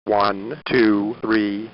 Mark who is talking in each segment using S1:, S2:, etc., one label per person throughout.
S1: One, two, three.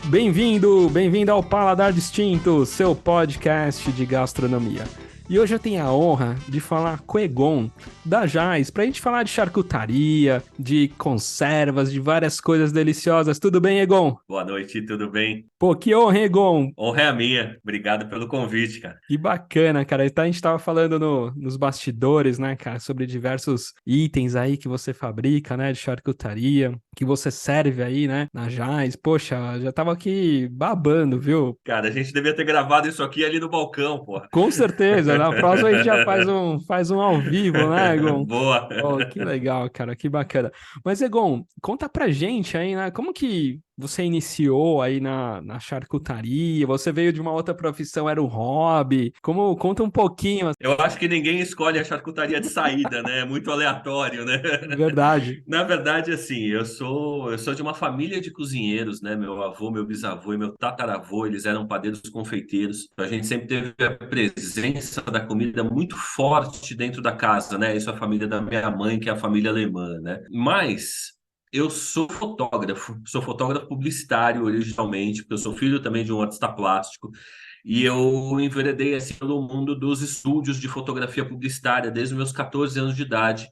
S2: Bem-vindo ao Paladar Distinto, seu podcast de gastronomia. E hoje eu tenho a honra de falar com o Egon, da Jais, pra gente falar de charcutaria, de conservas, de várias coisas deliciosas. Tudo bem, Egon?
S3: Boa noite, tudo bem?
S2: Pô, que honra, hein, Egon?
S3: Honra é a minha. Obrigado pelo convite, cara.
S2: Que bacana, cara. Então, a gente tava falando nos bastidores, né, cara, sobre diversos itens aí que você fabrica, né, de charcutaria, que você serve aí, né, na Jais. Poxa, já tava aqui babando, viu?
S3: Cara, a gente devia ter gravado isso aqui ali no balcão, porra.
S2: Com certeza, na próxima a gente já faz um ao vivo, né, Egon?
S3: Boa.
S2: Oh, que legal, cara, que bacana. Mas, Egon, conta pra gente aí, né, como que você iniciou aí na charcutaria? Você veio de uma outra profissão, era um hobby? Conta um pouquinho.
S3: Eu acho que ninguém escolhe a charcutaria de saída, né? É muito aleatório, né?
S2: Verdade.
S3: Na verdade, assim, eu sou de uma família de cozinheiros, né? Meu avô, meu bisavô e meu tataravô, eles eram padeiros confeiteiros. A gente sempre teve a presença da comida muito forte dentro da casa, né? Isso é a família da minha mãe, que é a família alemã, né? Mas eu sou fotógrafo publicitário originalmente, porque eu sou filho também de um artista plástico. E eu enveredei assim, pelo mundo dos estúdios de fotografia publicitária desde os meus 14 anos de idade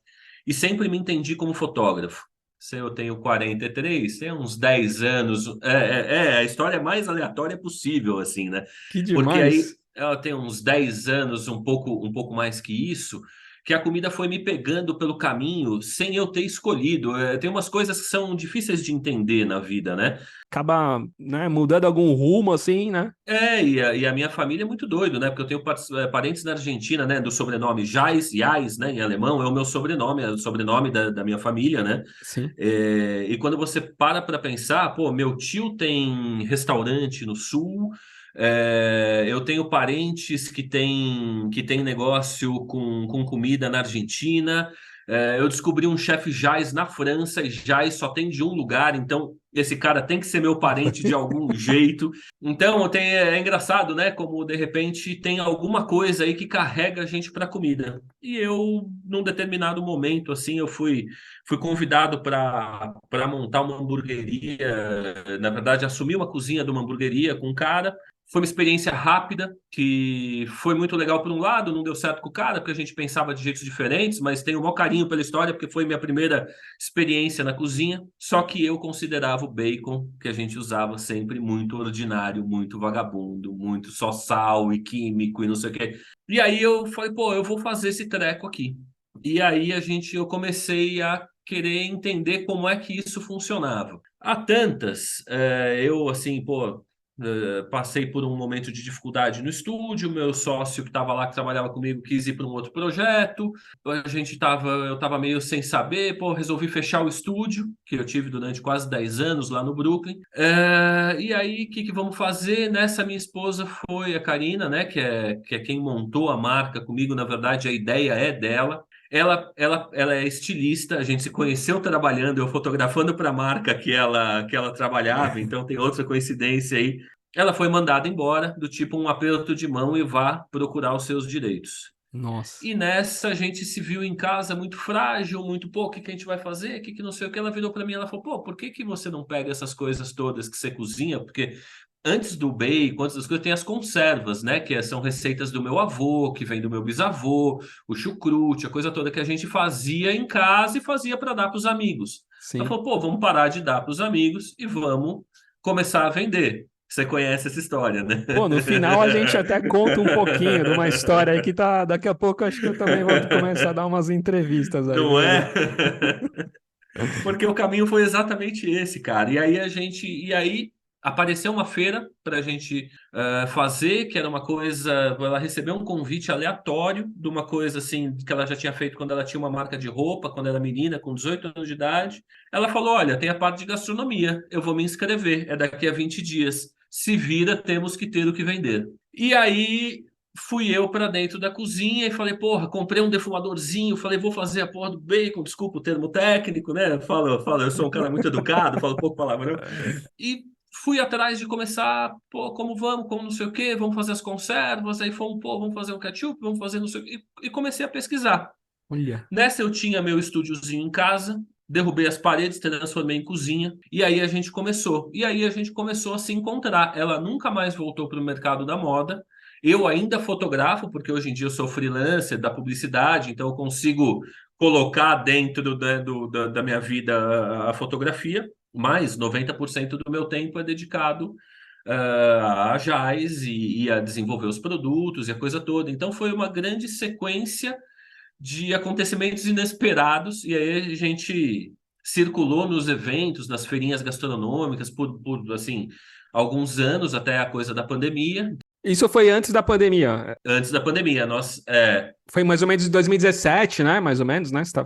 S3: e sempre me entendi como fotógrafo. Se eu tenho 43, tem uns 10 anos. A história mais aleatória possível, assim, né?
S2: Que
S3: Porque aí
S2: demais.
S3: ela tem uns 10 anos, um pouco mais que isso, que a comida foi me pegando pelo caminho sem eu ter escolhido. Tem umas coisas que são difíceis de entender na vida, né?
S2: Acaba, né, mudando algum rumo assim, né?
S3: E a minha família é muito doido, né? Porque eu tenho parentes na Argentina, né? Do sobrenome Jais, né? Em alemão, é o meu sobrenome, é o sobrenome da minha família, né?
S2: Sim.
S3: E quando você para pensar, pô, meu tio tem restaurante no sul, eu tenho parentes que tem negócio com comida na Argentina. Eu descobri um chefe Jais na França e Jais só tem de um lugar, então esse cara tem que ser meu parente de algum jeito. Então é engraçado, né? Como de repente tem alguma coisa aí que carrega a gente para comida. E eu, num determinado momento, assim, eu fui convidado para montar uma hamburgueria. Na verdade, assumi uma cozinha de uma hamburgueria com um cara. Foi uma experiência rápida, que foi muito legal por um lado, não deu certo com o cara, porque a gente pensava de jeitos diferentes, mas tenho o maior carinho pela história, porque foi minha primeira experiência na cozinha. Só que eu considerava o bacon que a gente usava sempre muito ordinário, muito vagabundo, muito só sal e químico e não sei o quê. E aí eu falei, pô, eu vou fazer esse treco aqui. E aí eu comecei a querer entender como é que isso funcionava. Há tantas, eu assim, pô, passei por um momento de dificuldade no estúdio, meu sócio que estava lá, que trabalhava comigo, quis ir para um outro projeto, eu estava meio sem saber, pô, resolvi fechar o estúdio, que eu tive durante quase 10 anos lá no Brooklyn. E aí, o que vamos fazer? Nessa, minha esposa foi a Karina, né, que é quem montou a marca comigo, na verdade a ideia é dela. Ela é estilista, a gente se conheceu trabalhando, eu fotografando para a marca que ela trabalhava, então tem outra coincidência aí. Ela foi mandada embora, do tipo um aperto de mão e vá procurar os seus direitos.
S2: Nossa.
S3: E nessa a gente se viu em casa muito frágil, muito, pô, o que que a gente vai fazer? O que que não sei o que? Ela virou para mim, ela falou, pô, por que que você não pega essas coisas todas que você cozinha? Porque antes do bacon, antes das coisas, tem as conservas, né? São receitas do meu avô, que vem do meu bisavô, o chucrute, a coisa toda que a gente fazia em casa e fazia para dar para os amigos. Ela
S2: Sim.
S3: falou, pô, vamos parar de dar para os amigos e vamos começar a vender. Você conhece essa história, né?
S2: Pô, no final a gente até conta um pouquinho de uma história aí que tá. Daqui a pouco acho que eu também vou começar a dar umas entrevistas aí,
S3: Não
S2: viu, Egon?
S3: é? Porque o caminho foi exatamente esse, cara. E aí apareceu uma feira para a gente fazer, que era uma coisa. Ela recebeu um convite aleatório de uma coisa assim que ela já tinha feito quando ela tinha uma marca de roupa, quando era menina, com 18 anos de idade. Ela falou: Olha, tem a parte de gastronomia, eu vou me inscrever, é daqui a 20 dias. Se vira, temos que ter o que vender. E aí fui eu para dentro da cozinha e falei, porra, comprei um defumadorzinho, falei, vou fazer a porra do bacon, desculpa o termo técnico, né? Falo, eu sou um cara muito educado, falo pouco palavrão. E fui atrás de começar, pô, como vamos, como não sei o quê, vamos fazer as conservas, aí fomos, pô, vamos fazer um ketchup, vamos fazer não sei o quê. E comecei a pesquisar.
S2: Olha.
S3: Nessa eu tinha meu estúdiozinho em casa, derrubei as paredes, transformei em cozinha, e aí a gente começou. E aí a gente começou a se encontrar. Ela nunca mais voltou para o mercado da moda. Eu ainda fotografo, porque hoje em dia eu sou freelancer da publicidade, então eu consigo colocar dentro da minha vida a fotografia, mas 90% do meu tempo é dedicado a Jais e a desenvolver os produtos e a coisa toda. Então foi uma grande sequência de acontecimentos inesperados, e aí a gente circulou nos eventos, nas feirinhas gastronômicas assim, alguns anos até a coisa da pandemia.
S2: Isso foi antes da pandemia.
S3: Antes da pandemia, nós
S2: Foi mais ou menos em 2017, né? Mais ou menos, né? Você tá...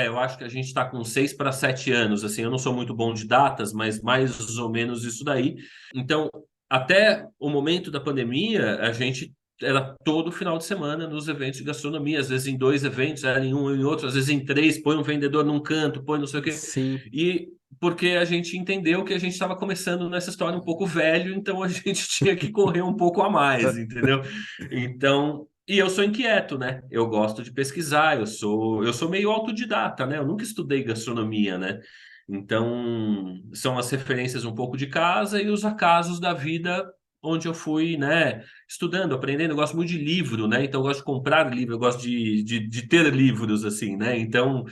S3: eu acho que a gente está com 6 para 7 anos, assim, eu não sou muito bom de datas, mas mais ou menos isso daí. Então, até o momento da pandemia, a gente era todo final de semana nos eventos de gastronomia, às vezes em 2 eventos, era em um e em outro, às vezes em três, põe um vendedor num canto, põe não sei o quê.
S2: Sim.
S3: E porque a gente entendeu que a gente estava começando nessa história um pouco velho, então a gente tinha que correr um pouco a mais, entendeu? Então, e eu sou inquieto, né? Eu gosto de pesquisar, eu sou meio autodidata, né? Eu nunca estudei gastronomia, né? Então, são as referências um pouco de casa e os acasos da vida onde eu fui, né, estudando, aprendendo. Eu gosto muito de livro, né? Então, eu gosto de comprar livro, eu gosto de ter livros, assim, né? Então,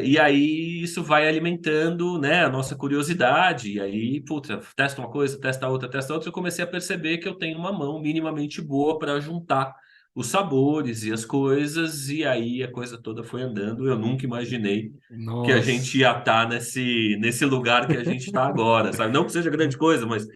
S3: e aí isso vai alimentando, né, a nossa curiosidade. E aí, puta, testa uma coisa, testa outra, testa outra. Eu comecei a perceber que eu tenho uma mão minimamente boa para juntar os sabores e as coisas. E aí a coisa toda foi andando. Eu nunca imaginei que a gente
S2: Nossa.
S3: ia estar nesse lugar que a gente está agora, sabe? Não que seja grande coisa, mas,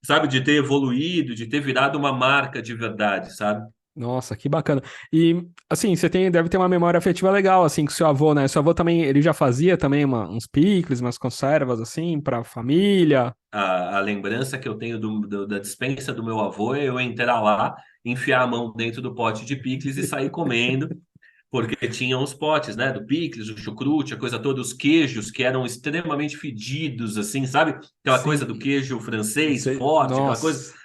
S3: sabe, de ter evoluído, de ter virado uma marca de verdade, sabe?
S2: Nossa, que bacana. E, assim, você tem, deve ter uma memória afetiva legal, assim, com seu avô, né? Seu avô também, ele já fazia também uns picles, umas conservas, assim, pra família.
S3: A lembrança que eu tenho da despensa do meu avô é eu entrar lá, enfiar a mão dentro do pote de picles e sair comendo, porque tinham os potes, né, do picles, o chucrute, a coisa toda, os queijos que eram extremamente fedidos, assim, sabe? Aquela coisa do
S2: Sim.
S3: queijo francês forte, aquela coisa.
S2: Nossa.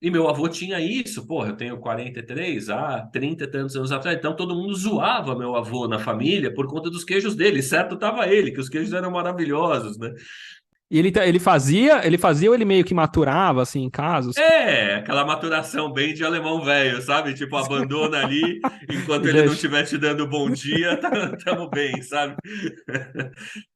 S3: E meu avô tinha isso, porra, eu tenho 43, há 30 e tantos anos atrás, então todo mundo zoava meu avô na família por conta dos queijos dele, certo tava ele, que os queijos eram maravilhosos, né?
S2: E ele fazia ou ele meio que maturava, assim, em casa?
S3: Aquela maturação bem de alemão velho, sabe? Tipo, abandona ali, enquanto
S2: E
S3: ele não
S2: deixa.
S3: estiver te dando bom dia, tamo bem, sabe?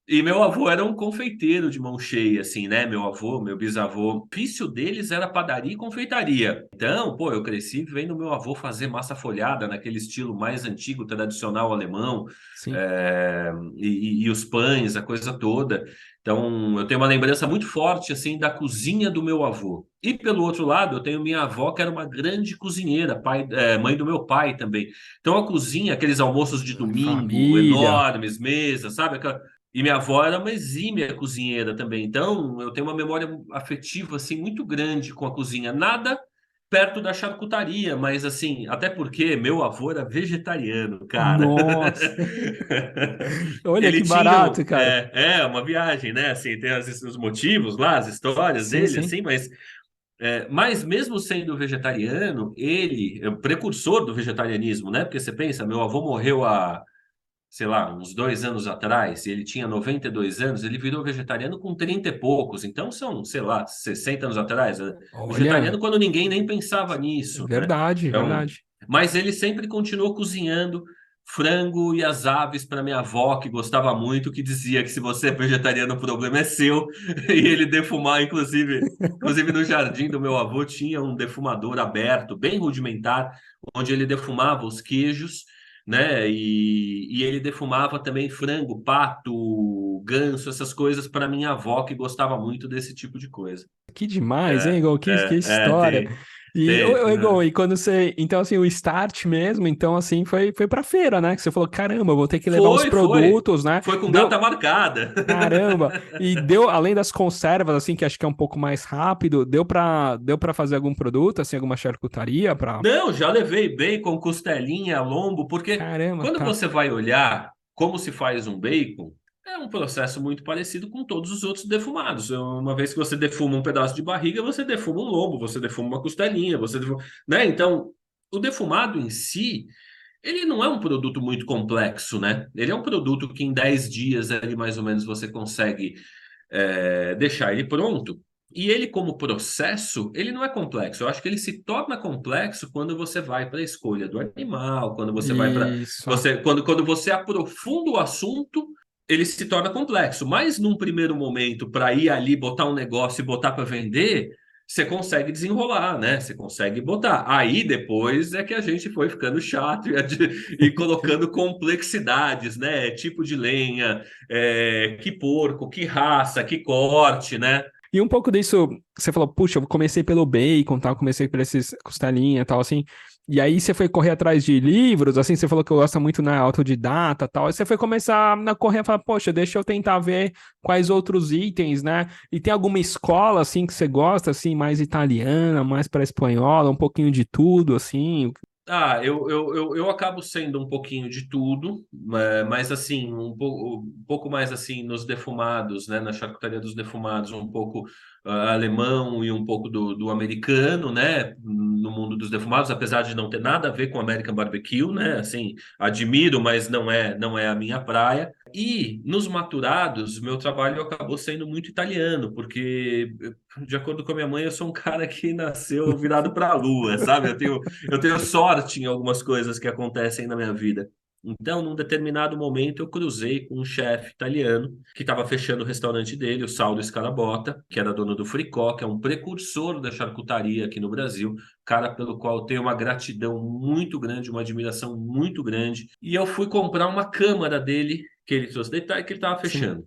S3: E meu avô era um confeiteiro de mão cheia, assim, né? Meu avô, meu bisavô, o ofício deles era padaria e confeitaria. Então, pô, eu cresci vendo meu avô fazer massa folhada naquele estilo mais antigo, tradicional alemão,
S2: Sim.
S3: e os pães, a coisa toda. Então, eu tenho uma lembrança muito forte, assim, da cozinha do meu avô. E pelo outro lado, eu tenho minha avó, que era uma grande cozinheira, mãe do meu pai também. Então, a cozinha, aqueles almoços de domingo,
S2: Família.
S3: enormes, mesas, sabe? E minha avó era uma exímia cozinheira também. Então, eu tenho uma memória afetiva, assim, muito grande com a cozinha. Nada perto da charcutaria, mas, assim, até porque meu avô era vegetariano, cara.
S2: Nossa. Olha
S3: Ele
S2: que
S3: tinha
S2: barato, cara.
S3: uma viagem, né? Assim, tem os motivos lá, as histórias
S2: Sim,
S3: dele,
S2: sim.
S3: assim, mas mesmo sendo vegetariano, ele é o precursor do vegetarianismo, né? Porque você pensa, meu avô morreu há, sei lá, uns 2 anos atrás, e ele tinha 92 anos, ele virou vegetariano com 30 e poucos, então são, sei lá, 60 anos atrás, né?
S2: Olha,
S3: Vegetariano quando ninguém nem pensava nisso, né?
S2: verdade,
S3: Então,
S2: verdade.
S3: mas ele sempre continuou cozinhando frango e as aves para minha avó, que gostava muito, que dizia que se você é vegetariano, o problema é seu, e ele defumar, inclusive no jardim do meu avô tinha um defumador aberto, bem rudimentar, onde ele defumava os queijos, né? E ele defumava também frango, pato, ganso, essas coisas para minha avó, que gostava muito desse tipo de coisa.
S2: Que demais, hein,
S3: É,
S2: Igor? Que história.
S3: tem,
S2: E,
S3: tem.
S2: Igor, e quando você. Então, assim, o start mesmo, então, assim, foi pra feira, né? Que você falou: caramba, eu vou ter que levar os
S3: Foi.
S2: produtos, né?
S3: Foi com
S2: Deu.
S3: data marcada.
S2: Caramba! E deu, além das conservas, assim, que acho que é um pouco mais rápido, deu pra fazer algum produto, assim, alguma charcutaria pra.
S3: Não, já levei bacon, costelinha, lombo, porque
S2: Caramba,
S3: quando
S2: tá.
S3: você vai olhar como se faz um bacon, é um processo muito parecido com todos os outros defumados. Uma vez que você defuma um pedaço de barriga, você defuma um lombo, você defuma uma costelinha, né? Então, o defumado em si. Ele não é um produto muito complexo, né? Ele é um produto que em 10 dias ali mais ou menos você consegue deixar ele pronto. E ele, como processo, ele não é complexo. Eu acho que ele se torna complexo quando você vai para a escolha do animal, quando você vai para
S2: Isso.
S3: quando você aprofunda o assunto, ele se torna complexo. Mas num primeiro momento, para ir ali botar um negócio e botar para vender, você consegue desenrolar, né? Você consegue botar. Aí depois é que a gente foi ficando chato e colocando complexidades, né? Tipo de lenha, que porco, que raça, que corte, né?
S2: E um pouco disso, você falou, puxa, eu comecei pelo bacon, tal, comecei por esses costelinha, tal, assim. E aí você foi correr atrás de livros, assim, você falou que eu gosto muito na autodidata, tal. Aí você foi começar a correr e falar, poxa, deixa eu tentar ver quais outros itens, né? E tem alguma escola, assim, que você gosta, assim, mais italiana, mais para espanhola, um pouquinho de tudo, assim?
S3: Eu acabo sendo um pouquinho de tudo, mas assim, um pouco mais assim nos defumados, né? Na charcutaria dos defumados, um pouco alemão e um pouco do americano, né? No mundo dos defumados, apesar de não ter nada a ver com American Barbecue, né? Assim, admiro, mas não é a minha praia. E nos maturados, meu trabalho acabou sendo muito italiano, porque, de acordo com a minha mãe, eu sou um cara que nasceu virado para a lua, sabe? Eu tenho sorte em algumas coisas que acontecem na minha vida. Então, num determinado momento, eu cruzei com um chefe italiano que estava fechando o restaurante dele, o Saulo Scarabotta, que era dono do Fricó, que é um precursor da charcutaria aqui no Brasil, cara pelo qual eu tenho uma gratidão muito grande, uma admiração muito grande. E eu fui comprar uma câmara dele, que ele trouxe detalhe, que ele estava
S2: Sim,
S3: fechando.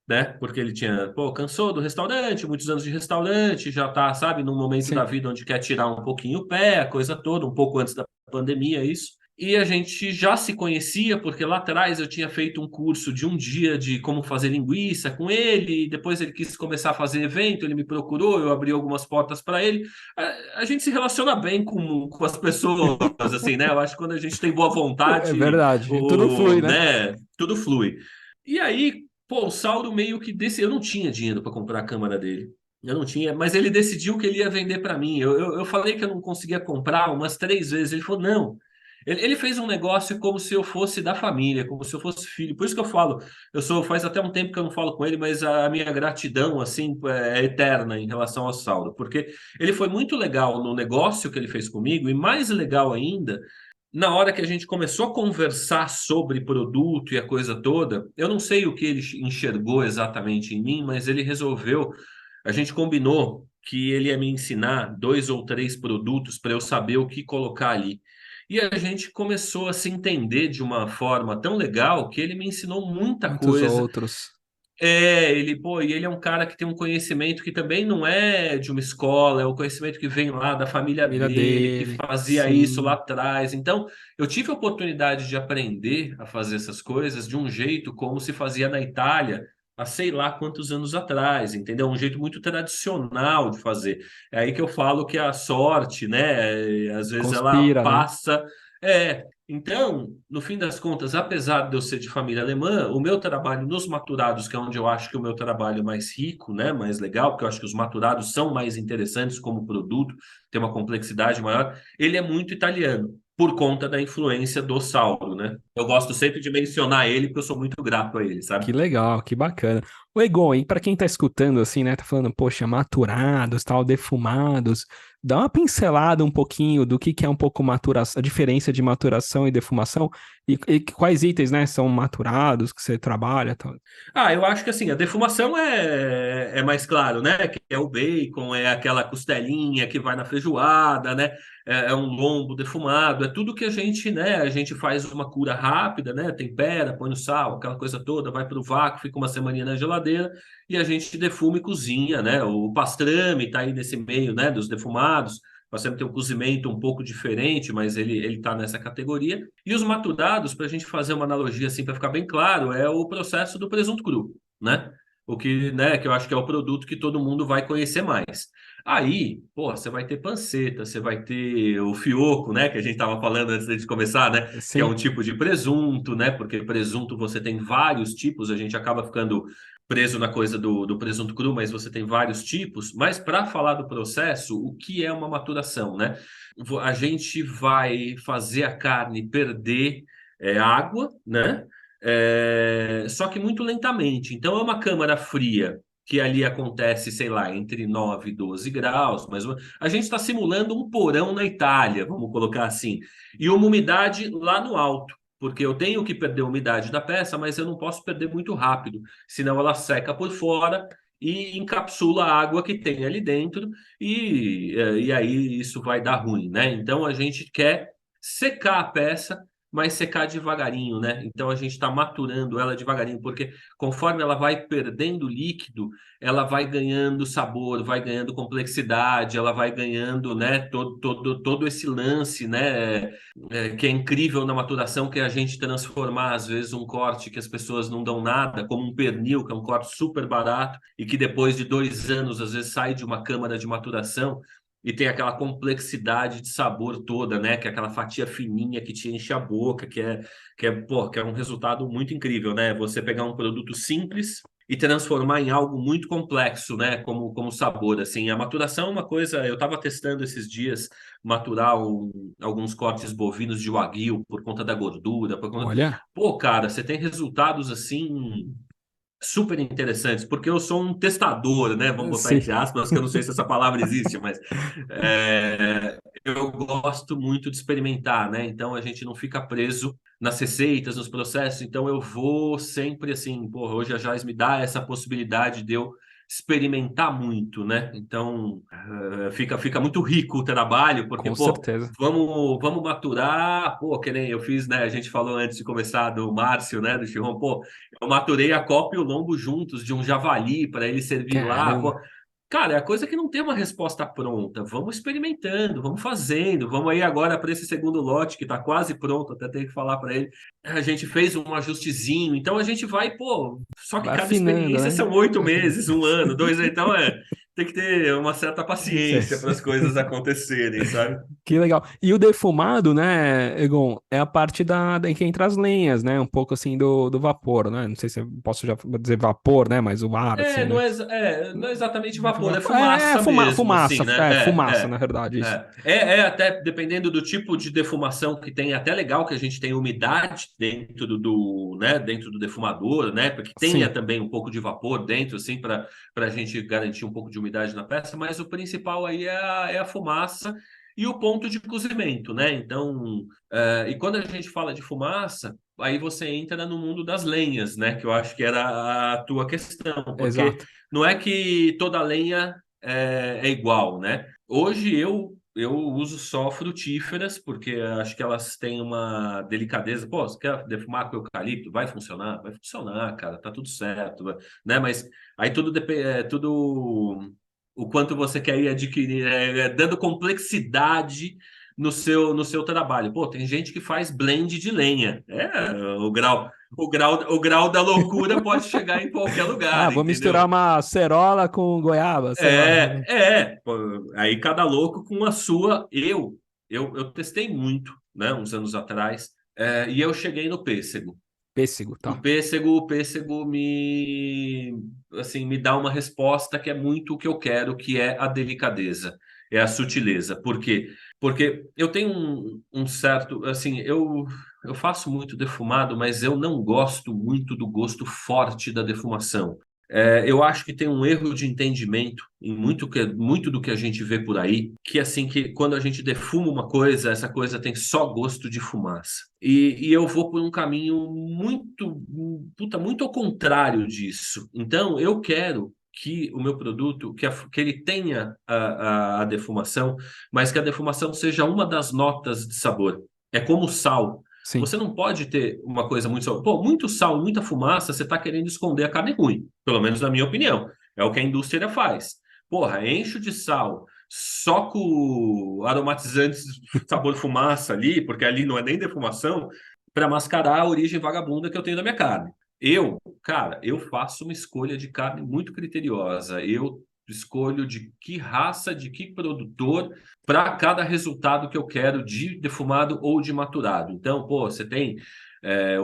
S3: Né? Porque ele tinha, pô, cansou do restaurante, muitos anos de restaurante, já tá, sabe, num momento da
S2: sim.
S3: vida onde quer tirar um pouquinho o pé, a coisa toda, um pouco antes da pandemia, isso. E a gente já se conhecia, porque lá atrás eu tinha feito um curso de um dia de como fazer linguiça com ele, e depois ele quis começar a fazer evento, ele me procurou, eu abri algumas portas para ele. A gente se relaciona bem com as pessoas, assim, né? Eu acho que quando a gente tem boa
S2: É
S3: vontade,
S2: verdade. Tudo flui, né?
S3: né, tudo flui. E aí, pô, o Saulo meio que desse, eu não tinha dinheiro para comprar a câmera dele. Eu não tinha, mas ele decidiu que ele ia vender para mim. Eu falei que eu não conseguia comprar umas 3 vezes. Ele falou, não. Ele fez um negócio como se eu fosse da família, como se eu fosse filho. Por isso que eu falo, faz até um tempo que eu não falo com ele, mas a minha gratidão, assim, é eterna em relação ao Saulo. Porque ele foi muito legal no negócio que ele fez comigo, e mais legal ainda na hora que a gente começou a conversar sobre produto e a coisa toda, eu não sei o que ele enxergou exatamente em mim, mas ele resolveu. A gente combinou que ele ia me ensinar 2 ou 3 produtos para eu saber o que colocar ali. E a gente começou a se entender de uma forma tão legal que ele me ensinou muita
S2: Muitos
S3: coisa.
S2: outros.
S3: E ele é um cara que tem um conhecimento que também não é de uma escola, é o conhecimento que vem lá da família
S2: Família
S3: dele, que
S2: dele.
S3: fazia isso lá
S2: Sim.
S3: atrás. Então, eu tive a oportunidade de aprender a fazer essas coisas de um jeito como se fazia na Itália há sei lá quantos anos atrás, entendeu? Um jeito muito tradicional de fazer. É aí que eu falo que a sorte, né, às vezes ela
S2: Conspira, né?
S3: passa. Então, no fim das contas, apesar de eu ser de família alemã, o meu trabalho nos maturados, que é onde eu acho que o meu trabalho é mais rico, né, mais legal, porque eu acho que os maturados são mais interessantes como produto, tem uma complexidade maior, ele é muito italiano, por conta da influência do Saulo, né? Eu gosto sempre de mencionar ele, porque eu sou muito grato a ele,
S2: Que
S3: sabe?
S2: legal, que bacana. O Egon, e para quem tá escutando assim, né, tá falando, poxa, maturados, tal, defumados, dá uma pincelada um pouquinho do que é um pouco maturação, a diferença de maturação e defumação e quais itens, né, são maturados que você trabalha, tal.
S3: Eu acho que assim, a defumação é mais claro, né? Que é o bacon, é aquela costelinha que vai na feijoada, né? É um lombo defumado, é tudo que a gente, né? A gente faz uma cura rápida, né? Tempera, põe no sal, aquela coisa toda, vai para o vácuo, fica uma semaninha na geladeira e a gente defuma e cozinha, né? O pastrame tá aí nesse meio, né? Dos defumados. O pastrame tem um cozimento um pouco diferente, mas ele tá nessa categoria. E os maturados, para a gente fazer uma analogia assim, para ficar bem claro, é o processo do presunto cru, né? O que, né, que eu acho que é o produto que todo mundo vai conhecer mais. Aí, pô, você vai ter panceta, você vai ter o fioco, né, que a gente estava falando antes de começar, né, que é um
S2: Sim,
S3: tipo de presunto, né, porque presunto você tem vários tipos, a gente acaba ficando preso na coisa do presunto cru, mas você tem vários tipos. Mas para falar do processo, o que é uma maturação, né? A gente vai fazer a carne perder água, né? Só que muito lentamente. Então é uma câmara fria que ali acontece, sei lá, entre 9 e 12 graus, mas a gente está simulando um porão na Itália, vamos colocar assim, e uma umidade lá no alto. Porque eu tenho que perder a umidade da peça, mas eu não posso perder muito rápido, senão ela seca por fora e encapsula a água que tem ali dentro, e aí isso vai dar ruim, né? Então a gente quer secar a peça, mas secar devagarinho, né? Então a gente está maturando ela devagarinho, porque conforme ela vai perdendo líquido, ela vai ganhando sabor, vai ganhando complexidade, ela vai ganhando, né, todo esse lance, né? Que é incrível na maturação, que é a gente transformar, às vezes, um corte que as pessoas não dão nada, como um pernil, que é um corte super barato, e que depois de 2 anos, às vezes, sai de uma câmara de maturação e tem aquela complexidade de sabor toda, né? Que é aquela fatia fininha que te enche a boca, que é um resultado muito incrível, né? Você pegar um produto simples e transformar em algo muito complexo, né? Como sabor, assim. A maturação é uma coisa... Eu estava testando esses dias maturar alguns cortes bovinos de wagyu por conta da gordura, por conta...
S2: Olha,
S3: Pô, cara, você tem resultados, assim, super interessantes, porque eu sou um testador, né? Vamos botar
S2: sim,
S3: entre aspas, que eu não sei se essa palavra existe, mas eu gosto muito de experimentar, né? Então a gente não fica preso nas receitas, nos processos. Então eu vou sempre assim, porra, hoje a Jais me dá essa possibilidade de eu experimentar muito, né? Então fica muito rico o trabalho, porque,
S2: com
S3: pô,
S2: certeza.
S3: vamos maturar, pô, que nem eu fiz, né? A gente falou antes de começar do Márcio, né? Do Chirrão, pô, eu maturei a copa e o lombo juntos de um javali para ele servir lá.
S2: Caramba.
S3: Pô, cara, é a coisa que não tem uma resposta pronta. Vamos experimentando, vamos fazendo. Vamos aí agora para esse segundo lote que está quase pronto. Até tenho que falar para ele. A gente fez um ajustezinho. Então a gente vai, pô. Só que
S2: Vai
S3: cada
S2: afinando,
S3: experiência
S2: né?
S3: são 8 meses, um ano, 2 anos. Então tem que ter uma certa paciência para as coisas acontecerem, sabe?
S2: Que legal. E o defumado, né, Egon, é a parte em que entra as lenhas, né? Um pouco assim do vapor, né? Não sei se eu posso já dizer vapor, né? Mas o ar, assim, né?
S3: Não é exatamente vapor, é
S2: É
S3: fumaça mesmo, assim,
S2: fumaça,
S3: né?
S2: é fumaça, na verdade, isso.
S3: É até dependendo do tipo de defumação que tem, é até legal que a gente tenha umidade dentro né, dentro do defumador, né? Para que tenha
S2: Sim,
S3: também um pouco de vapor dentro, assim, para a gente garantir um pouco de umidade na peça, mas o principal aí é a fumaça e o ponto de cozimento, né? Então, e quando a gente fala de fumaça, aí você entra no mundo das lenhas, né? Que eu acho que era a tua questão, porque
S2: exato.
S3: não é que toda lenha é igual, né? Hoje eu uso só frutíferas, porque acho que elas têm uma delicadeza. Pô, você quer defumar com eucalipto? Vai funcionar? Vai funcionar, cara, tá tudo certo, né? Mas aí tudo depende, tudo o quanto você quer ir adquirir, dando complexidade no seu trabalho. Pô, tem gente que faz blend de lenha. O grau da loucura pode chegar em qualquer
S2: Ah,
S3: lugar,
S2: vou misturar
S3: entendeu?
S2: uma cerola com goiaba, sei lá.
S3: Pô, aí cada louco com a sua. Eu testei muito, né, uns anos atrás, e eu cheguei no pêssego.
S2: Pêssego,
S3: O
S2: tá.
S3: pêssego, o pêssego me dá uma resposta que é muito o que eu quero, que é a delicadeza, é a sutileza. Por quê? Porque eu tenho um certo, assim, eu faço muito defumado, mas eu não gosto muito do gosto forte da defumação. Eu acho que tem um erro de entendimento em muito do que a gente vê por aí, que assim que quando a gente defuma uma coisa, essa coisa tem só gosto de fumaça. E eu vou por um caminho muito ao contrário disso. Então, eu quero que o meu produto, que ele tenha a defumação, mas que a defumação seja uma das notas de sabor. É como o sal.
S2: Sim,
S3: Você não pode ter uma coisa muito sal. Pô, muito sal, muita fumaça, você está querendo esconder a carne ruim. Pelo menos na minha opinião. É o que a indústria faz. Porra, encho de sal, soco aromatizantes sabor fumaça ali, porque ali não é nem defumação, para mascarar a origem vagabunda que eu tenho da minha carne. Cara, eu faço uma escolha de carne muito criteriosa. Eu escolho de que raça, de que produtor, para cada resultado que eu quero de defumado ou de maturado. Então, pô, você tem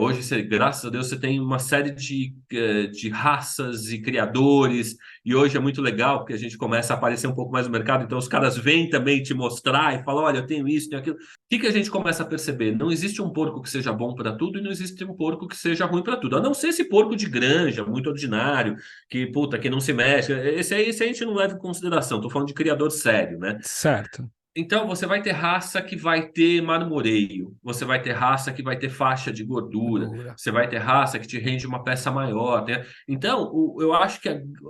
S3: Hoje, graças a Deus, você tem uma série de raças e criadores, e hoje é muito legal, porque a gente começa a aparecer um pouco mais no mercado, então os caras vêm também te mostrar e falam, olha, eu tenho isso, tenho aquilo. O que a gente começa a perceber? Não existe um porco que seja bom para tudo e não existe um porco que seja ruim para tudo. A não ser esse porco de granja, muito ordinário, que não se mexe. Esse aí a gente não leva em consideração. Estou falando de criador sério, né?
S2: Certo.
S3: Então, você vai ter raça que vai ter marmoreio, você vai ter raça que vai ter faixa de gordura,
S2: Gordura.
S3: você vai ter raça que te rende uma peça maior, né? Então, eu acho que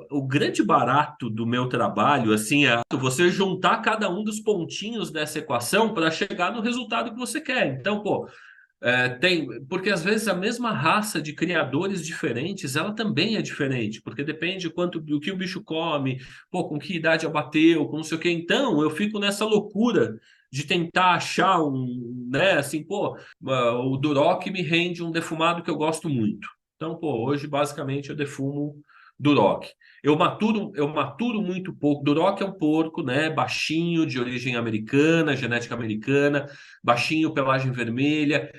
S3: o grande barato do meu trabalho, assim, é você juntar cada um dos pontinhos dessa equação para chegar no resultado que você quer. Então, pô, porque às vezes a mesma raça de criadores diferentes, ela também é diferente, porque depende quanto do que o bicho come, pô, com que idade abateu, com não sei o quê. Então, eu fico nessa loucura de tentar achar né, assim, pô, o Duroc me rende um defumado que eu gosto muito. Então, pô, hoje basicamente eu defumo Duroc. Eu maturo muito pouco. Duroc é um porco, né, baixinho, de origem americana, genética americana, baixinho, pelagem vermelha,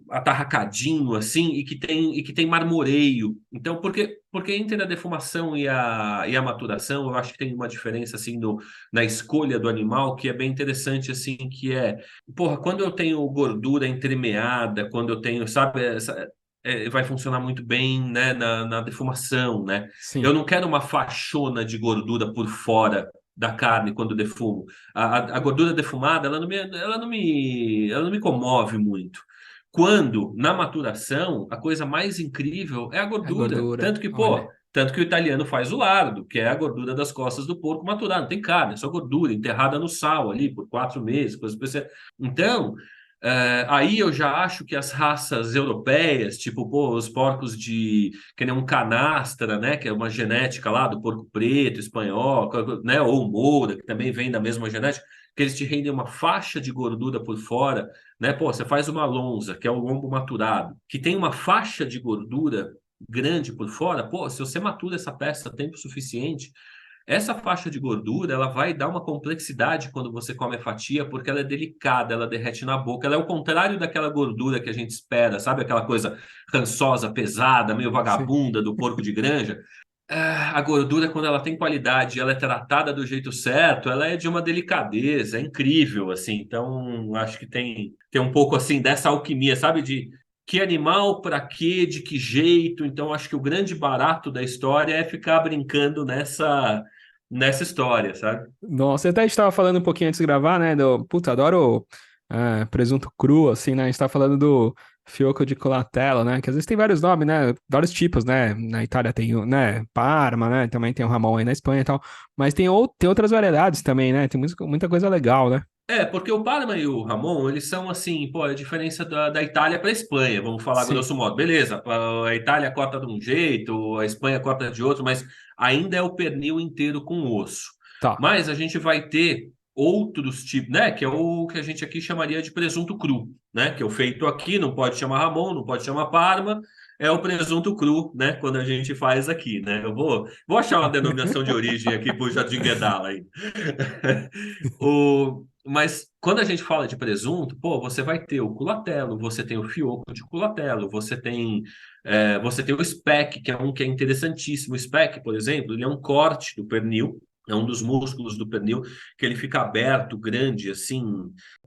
S3: atarracadinho assim e que tem marmoreio. Então, porque entre a defumação e a maturação, eu acho que tem uma diferença assim na escolha do animal que é bem interessante assim, que porra, quando eu tenho gordura entremeada, quando eu tenho, sabe, vai funcionar muito bem, né, na defumação, né? Eu
S2: Sim.
S3: não quero uma faixona de gordura por fora da carne quando defumo. A gordura defumada, ela não me comove muito. Quando, na maturação, a coisa mais incrível é a
S2: É
S3: gordura.
S2: gordura.
S3: Tanto que,
S2: Olha.
S3: pô, tanto que o italiano faz o lardo, que é a gordura das costas do porco maturado. Não tem carne, é só gordura, enterrada no sal ali por 4 meses, coisa especial. Então, aí eu já acho que as raças europeias, tipo, pô, os porcos que nem um canastra, né, que é uma genética lá do porco preto, espanhol, né, ou moura, que também vem da mesma genética, que eles te rendem uma faixa de gordura por fora, né? Pô, você faz uma lonza, que é o lombo maturado, que tem uma faixa de gordura grande por fora, pô, se você matura essa peça tempo suficiente, essa faixa de gordura, ela vai dar uma complexidade quando você come a fatia, porque ela é delicada, ela derrete na boca, ela é o contrário daquela gordura que a gente espera, sabe? Aquela coisa rançosa, pesada, meio
S2: Sim.
S3: vagabunda do porco de granja. A gordura, quando ela tem qualidade, ela é tratada do jeito certo, ela é de uma delicadeza, é incrível, assim. Então, acho que tem um pouco, assim, dessa alquimia, sabe? De que animal, para quê, de que jeito. Então, acho que o grande barato da história é ficar brincando nessa história, sabe?
S2: Nossa, até a gente tava falando um pouquinho antes de gravar, né? Puta, adoro presunto cru, assim, né? A gente tava falando do fioco de colatello, né? Que às vezes tem vários nomes, né? Vários tipos, né? Na Itália tem o, né? Parma, né? Também tem o Ramon aí na Espanha e tal. Mas tem outras variedades também, né? Tem muita coisa legal, né?
S3: Porque o Parma e o Ramon, eles são assim, pô, a diferença da Itália para a Espanha, vamos falar
S2: Sim.
S3: grosso modo. Beleza, a Itália corta de um jeito, a Espanha corta de outro, mas ainda é o pernil inteiro com osso.
S2: Tá.
S3: Mas a gente vai ter outros tipos, né, que é o que a gente aqui chamaria de presunto cru, né, que é o feito aqui, não pode chamar Ramon, não pode chamar Parma, é o presunto cru, né, quando a gente faz aqui, né. Eu vou achar uma denominação de origem aqui para o Jardim Guedala aí. Mas quando a gente fala de presunto, pô, você vai ter o culatelo, você tem o fioco de culatelo, você tem o speck, que é um que é interessantíssimo. O speck, por exemplo, ele é um corte do pernil, é um dos músculos do pernil, que ele fica aberto, grande, assim,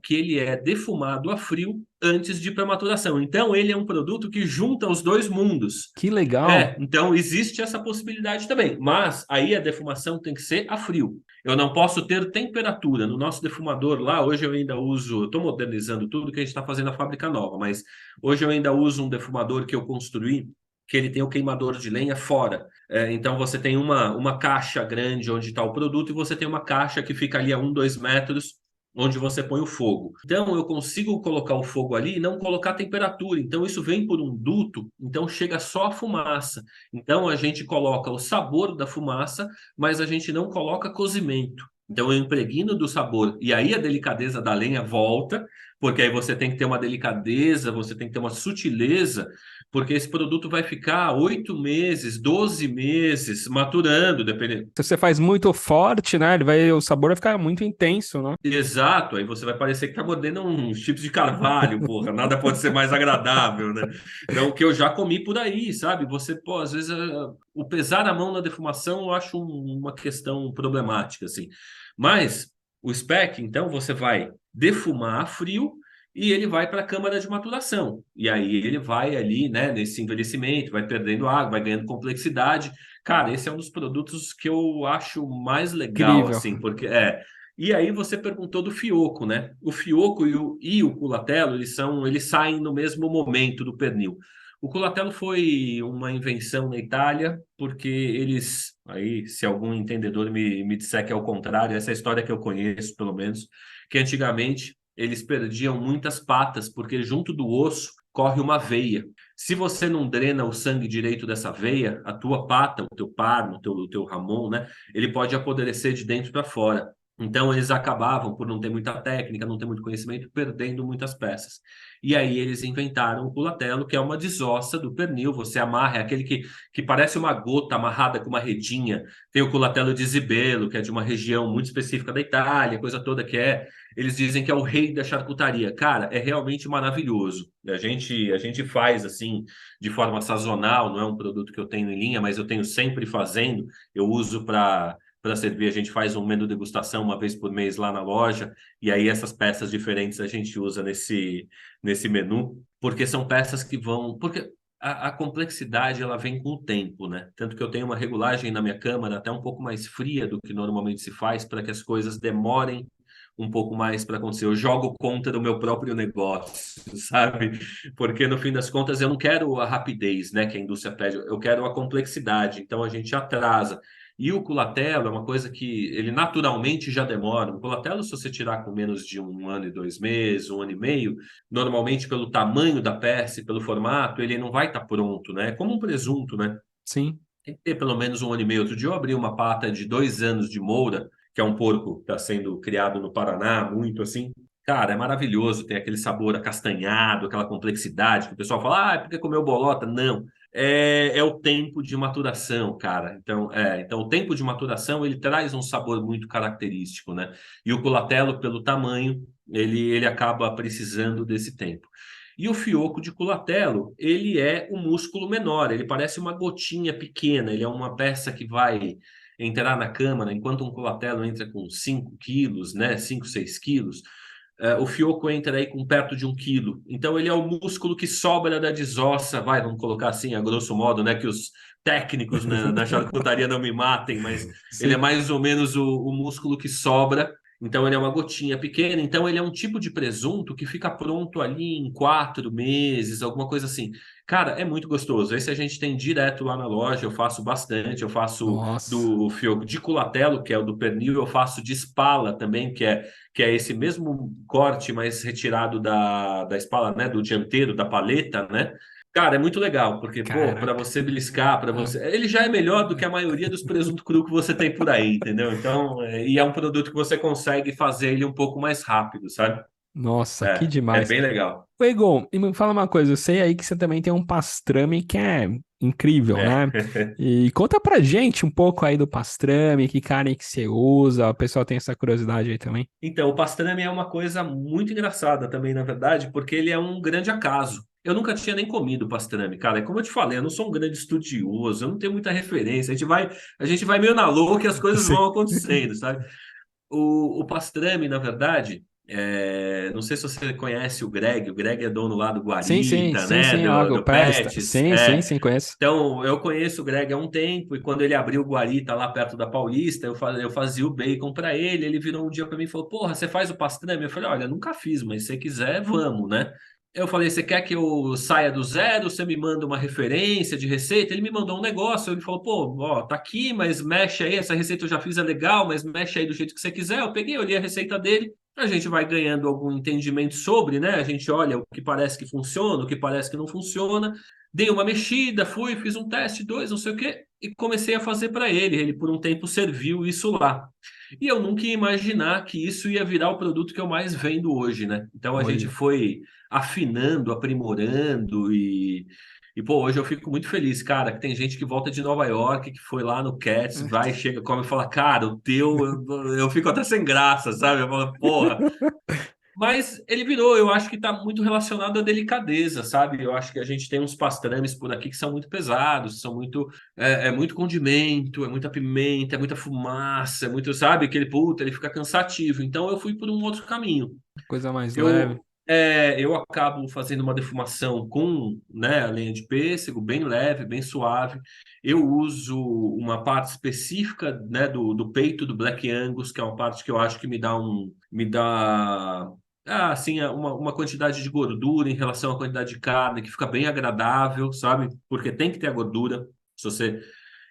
S3: que ele é defumado a frio antes de ir para maturação. Então, ele é um produto que junta os dois mundos.
S2: Que legal.
S3: Então existe essa possibilidade também, mas aí a defumação tem que ser a frio. Eu não posso ter temperatura. No nosso defumador lá, hoje eu ainda uso, eu estou modernizando tudo que a gente está fazendo na fábrica nova, mas hoje eu ainda uso um defumador que eu construí, que ele tem o queimador de lenha fora. Então você tem uma caixa grande onde está o produto e você tem uma caixa que fica ali a 1, 2 metros onde você põe o fogo. Então eu consigo colocar o fogo ali e não colocar temperatura. Então isso vem por um duto, então chega só a fumaça. Então a gente coloca o sabor da fumaça, mas a gente não coloca cozimento. Então eu impregno do sabor e aí a delicadeza da lenha volta, porque aí você tem que ter uma delicadeza, você tem que ter uma sutileza, porque esse produto vai ficar 8 meses, 12 meses maturando, dependendo.
S2: Se você faz muito forte, né? O sabor vai ficar muito intenso, né?
S3: Exato, aí você vai parecer que tá mordendo uns chips de carvalho, porra, nada pode ser mais agradável, né? Então, que eu já comi por aí, sabe? Você, pô, às vezes o pesar a mão na defumação eu acho uma questão problemática, assim. Mas o spec, então, você vai defumar a frio e ele vai para a câmara de maturação. E aí ele vai ali, né, nesse envelhecimento, vai perdendo água, vai ganhando complexidade. Cara, esse é um dos produtos que eu acho mais legal,
S2: Incrível.
S3: assim, porque e aí você perguntou do fioco, né? O fioco e o culatelo, eles saem no mesmo momento do pernil. O culatelo foi uma invenção na Itália, porque aí se algum entendedor me disser que é o contrário, essa é a história que eu conheço, pelo menos, que antigamente eles perdiam muitas patas, porque junto do osso corre uma veia. Se você não drena o sangue direito dessa veia, a tua pata, o teu parmo, o teu ramon, né? Ele pode apodrecer de dentro para fora. Então, eles acabavam, por não ter muita técnica, não ter muito conhecimento, perdendo muitas peças. E aí, eles inventaram o culatelo, que é uma desossa do pernil. Você amarra, é aquele que parece uma gota amarrada com uma redinha. Tem o culatelo de Zibello, que é de uma região muito específica da Itália, coisa toda que é. Eles dizem que é o rei da charcutaria. Cara, é realmente maravilhoso. A gente faz assim, de forma sazonal, não é um produto que eu tenho em linha, mas eu tenho sempre fazendo. Eu uso para servir. A gente faz um menu degustação uma vez por mês lá na loja, e aí essas peças diferentes a gente usa nesse menu, porque são peças que vão. Porque a complexidade ela vem com o tempo, né? Tanto que eu tenho uma regulagem na minha câmara até um pouco mais fria do que normalmente se faz, para que as coisas demorem um pouco mais para acontecer. Eu jogo contra o meu próprio negócio, sabe? Porque no fim das contas eu não quero a rapidez, né, que a indústria pede, eu quero a complexidade. Então a gente atrasa. E o culatelo é uma coisa que ele naturalmente já demora. O culatelo, se você tirar com menos de 1 ano e 2 meses, 1 ano e meio, normalmente pelo tamanho da peça e pelo formato, ele não vai estar pronto, né? É como um presunto, né?
S2: Sim.
S3: Tem que ter pelo menos 1 ano e meio. Outro dia eu abri uma pata de 2 anos de Moura, que é um porco que está sendo criado no Paraná, muito assim. Cara, é maravilhoso, tem aquele sabor acastanhado, aquela complexidade que o pessoal fala, é porque comeu bolota. Não, é o tempo de maturação, cara. Então o tempo de maturação ele traz um sabor muito característico, né? E o culatelo, pelo tamanho, ele acaba precisando desse tempo. E o fioco de culatelo, ele é um músculo menor, ele parece uma gotinha pequena, ele é uma peça que vai entrar na câmara, enquanto um culatelo entra com 5 quilos, né, 5, 6 quilos, o fioco entra aí com perto de 1 quilo. Então ele é o músculo que sobra da desossa, vamos colocar assim, a grosso modo, né, que os técnicos na charcutaria não me matem, mas ele é
S2: Sim.
S3: mais ou menos o músculo que sobra. Então ele é uma gotinha pequena, então ele é um tipo de presunto que fica pronto ali em 4 meses, alguma coisa assim. Cara, é muito gostoso. Esse a gente tem direto lá na loja, eu faço bastante, eu faço
S2: Nossa.
S3: do fioco de culatelo, que é o do pernil, eu faço de espala também, que é esse mesmo corte, mas retirado da espala, né, do dianteiro, da paleta, né? Cara, é muito legal, porque, pô, para
S2: Caraca.
S3: você beliscar, para você. Ele já é melhor do que a maioria dos presunto cru que você tem por aí, entendeu? Então, e é um produto que você consegue fazer ele um pouco mais rápido, sabe?
S2: Nossa, que
S3: É
S2: demais.
S3: bem legal.
S2: Ô, Egon, e me fala uma coisa, eu sei aí que você também tem um pastrame que é incrível,
S3: É.
S2: né? E conta pra gente um pouco aí do pastrame, que carne que você usa, o pessoal tem essa curiosidade aí também.
S3: Então, o pastrame é uma coisa muito engraçada também, na verdade, porque ele é um grande acaso. Eu nunca tinha nem comido pastrame, cara. É como eu te falei, eu não sou um grande estudioso, eu não tenho muita referência. A gente vai meio na louca e as coisas
S2: Sim.
S3: vão acontecendo, sabe? O pastrame, na verdade, não sei se você conhece o Greg é dono lá do
S2: Sim, sim,
S3: Guarita,
S2: sim,
S3: né?
S2: sim, ó,
S3: Do
S2: o Pesta.
S3: Pets.
S2: Sim, sim, sim, conheço.
S3: Então, eu conheço o Greg há um tempo, e quando ele abriu o Guarita lá perto da Paulista, eu fazia o bacon para ele. Ele virou um dia para mim e falou: Porra, você faz o pastrame? Eu falei: Olha, nunca fiz, mas se você quiser, vamos, né? Eu falei: Você quer que eu saia do zero? Você me manda uma referência de receita? Ele me mandou um negócio. Ele falou: Pô, ó, tá aqui, mas mexe aí. Essa receita eu já fiz, é legal, mas mexe aí do jeito que você quiser. Eu peguei, olhei a receita dele. A gente vai ganhando algum entendimento sobre, né? A gente olha o que parece que funciona, o que parece que não funciona. Dei uma mexida, fui, fiz um teste, dois, não sei o quê, e comecei a fazer para ele. Ele, por um tempo, serviu isso lá. E eu nunca ia imaginar que isso ia virar o produto que eu mais vendo hoje, né? Então a gente
S2: Olha,
S3: foi afinando, aprimorando e pô, hoje eu fico muito feliz, cara, que tem gente que volta de Nova York, que foi lá no Cats, vai, chega, come e fala, cara, o teu, eu fico até sem graça, sabe? Eu falo, porra. Mas ele virou, eu acho que está muito relacionado à delicadeza, sabe? Eu acho que a gente tem uns pastrames por aqui que são muito pesados, são muito, é muito condimento, é muita pimenta, é muita fumaça, é muito, sabe? Aquele puta, ele fica cansativo. Então eu fui por um outro caminho.
S2: coisa mais leve.
S3: Eu acabo fazendo uma defumação com, né, a lenha de pêssego, bem leve, bem suave. Eu uso uma parte específica, né, do peito do Black Angus, que é uma parte que eu acho que assim, uma quantidade de gordura em relação à quantidade de carne, que fica bem agradável, sabe? Porque tem que ter a gordura. Se você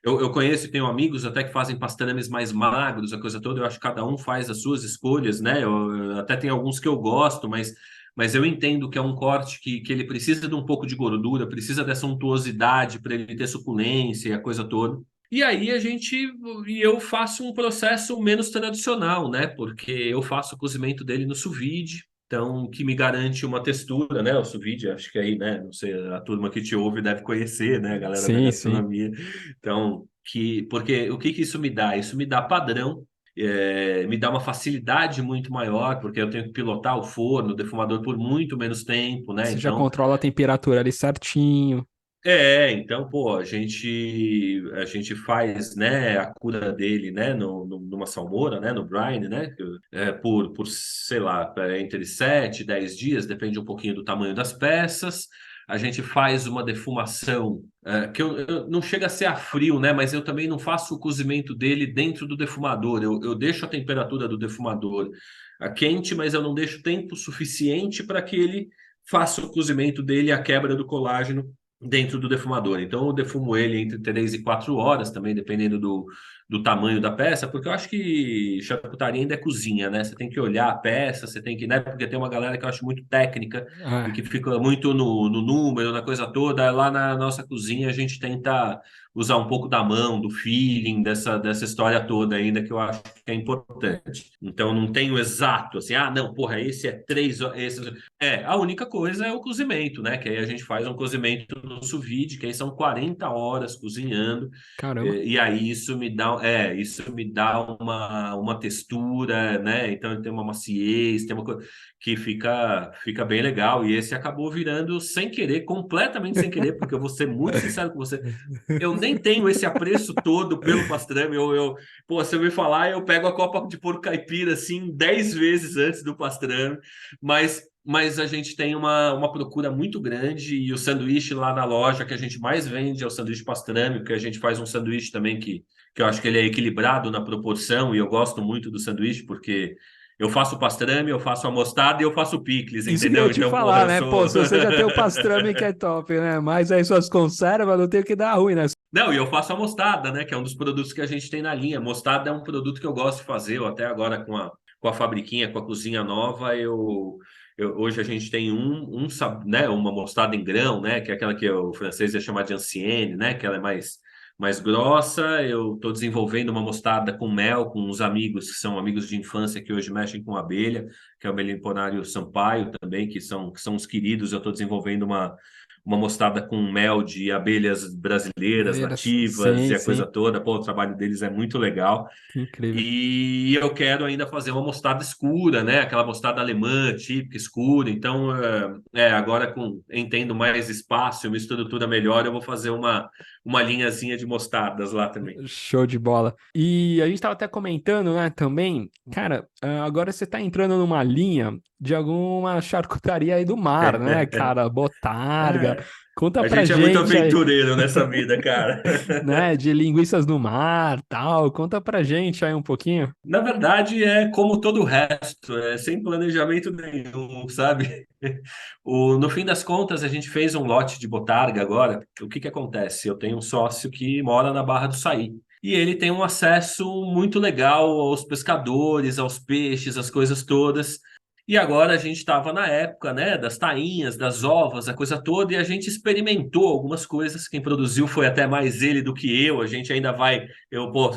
S3: eu conheço e tenho amigos até que fazem pastrames mais magros, a coisa toda. Eu acho que cada um faz as suas escolhas, né? Eu até tem alguns que eu gosto, mas eu entendo que é um corte que ele precisa de um pouco de gordura, precisa dessa untuosidade para ele ter suculência e a coisa toda. E aí eu faço um processo menos tradicional, né? Porque eu faço o cozimento dele no sous vide, então que me garante uma textura, né? O sous vide, acho que aí, né? Não sei, a turma que te ouve deve conhecer, né? A galera da
S2: Sim, sim.
S3: gastronomia. Então, porque o que que isso me dá? Isso me dá padrão, me dá uma facilidade muito maior, porque eu tenho que pilotar o forno, o defumador por muito menos tempo, né?
S2: Você já
S3: Então,
S2: controla a temperatura ali certinho.
S3: então, pô, a gente faz, né, a cura dele, né, numa salmoura, né, no brine, né, sei lá, entre 7 e 10 dias, depende um pouquinho do tamanho das peças. A gente faz uma defumação, que não chega a ser a frio, né, mas eu também não faço o cozimento dele dentro do defumador. Eu deixo a temperatura do defumador quente, mas eu não deixo tempo suficiente para que ele faça o cozimento dele, a quebra do colágeno dentro do defumador. Então, eu defumo ele entre 3 e 4 horas, também dependendo do tamanho da peça, porque eu acho que charcutaria ainda é cozinha, né? Você tem que olhar a peça, você tem que, né? Porque tem uma galera que eu acho muito técnica e
S2: Ah,
S3: que fica muito no número, na coisa toda. Lá na nossa cozinha, a gente tenta usar um pouco da mão, do feeling, dessa história toda ainda, que eu acho que é importante. Então, não tenho exato, assim, não, porra, esse é 3 horas, a única coisa é o cozimento, né? Que aí a gente faz um cozimento no sous vide, que aí são 40 horas cozinhando,
S2: caramba.
S3: e aí isso me dá uma textura, né? Então tem uma maciez, tem uma coisa que fica bem legal. E esse acabou virando sem querer, completamente sem querer, porque eu vou ser muito sincero com você. Eu nem tenho esse apreço todo pelo pastrame. Pô, se eu me falar, eu pego a copa de porco caipira assim 10 vezes antes do pastrame, mas a gente tem uma procura muito grande e o sanduíche lá na loja que a gente mais vende é o sanduíche pastrame, porque a gente faz um sanduíche também que eu acho que ele é equilibrado na proporção e eu gosto muito do sanduíche porque eu faço pastrame, eu faço a mostarda e eu faço picles,
S2: Isso que eu ia
S3: entendeu?
S2: te
S3: Então, porra,
S2: falar,
S3: eu
S2: né? Pô,
S3: sou.
S2: se você já tem o pastrame que é top, né? Mas aí suas conservas não tem o que dar ruim, né?
S3: Não, e eu faço a mostarda, né? Que é um dos produtos que a gente tem na linha. Mostarda é um produto que eu gosto de fazer. Eu até agora com a fabriquinha, com a cozinha nova, hoje a gente tem né, uma mostarda em grão, né? Que é aquela que o francês ia chamar de ancienne, né? Que ela é mais grossa. Eu estou desenvolvendo uma mostarda com mel, com uns amigos que são amigos de infância que hoje mexem com abelha, que é o Meliponário Sampaio também, que são os queridos. Eu estou desenvolvendo uma mostarda com mel de abelhas brasileiras, nativas
S2: Sim,
S3: e a coisa
S2: sim.
S3: toda. Pô, o trabalho deles é muito legal.
S2: Que incrível.
S3: E eu quero ainda fazer uma mostarda escura, né? Aquela mostarda alemã, típica, escura. Então, agora entendo mais espaço, uma estrutura melhor, eu vou fazer uma linhazinha de mostardas lá também.
S2: Show de bola. E a gente tava até comentando, né, também, cara, agora você tá entrando numa linha de alguma charcutaria aí do mar, né, cara? Botarga. Conta
S3: A
S2: pra
S3: gente é muito
S2: gente aí,
S3: aventureiro nessa vida, cara.
S2: né, de linguiças do mar, tal. Conta pra gente aí um pouquinho.
S3: Na verdade, é como todo o resto, é sem planejamento nenhum, sabe? No fim das contas, a gente fez um lote de botarga agora. O que que acontece? Eu tenho um sócio que mora na Barra do Saí. E ele tem um acesso muito legal aos pescadores, aos peixes, às coisas todas. E agora a gente estava na época, né, das tainhas, das ovas, a coisa toda, e a gente experimentou algumas coisas. Quem produziu foi até mais ele do que eu. A gente ainda vai.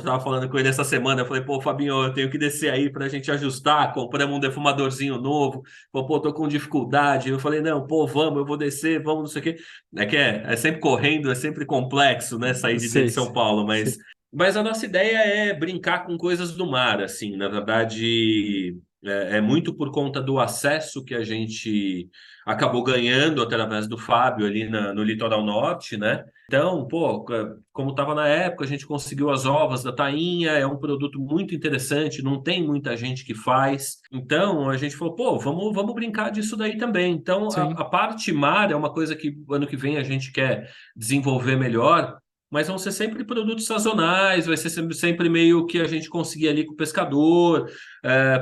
S3: Tava falando com ele essa semana. Eu falei, pô, Fabinho, eu tenho que descer aí para a gente ajustar. Compramos um defumadorzinho novo. Pô, tô com dificuldade. Eu falei, não, pô, vamos, eu vou descer, vamos, não sei o quê. É sempre correndo, é sempre complexo, né, sair de dentro
S2: Sei,
S3: de São Paulo,
S2: sei.
S3: mas a nossa ideia é brincar com coisas do mar, assim, na verdade. É muito por conta do acesso que a gente acabou ganhando através do Fábio ali no Litoral Norte, né? Então, pô, como estava na época, a gente conseguiu as ovas da tainha, é um produto muito interessante, não tem muita gente que faz. Então, a gente falou, pô, vamos brincar disso daí também. Então,
S2: Sim.
S3: a parte mar é uma coisa que ano que vem a gente quer desenvolver melhor. Mas vão ser sempre produtos sazonais, vai ser sempre meio que a gente conseguir ali com o pescador.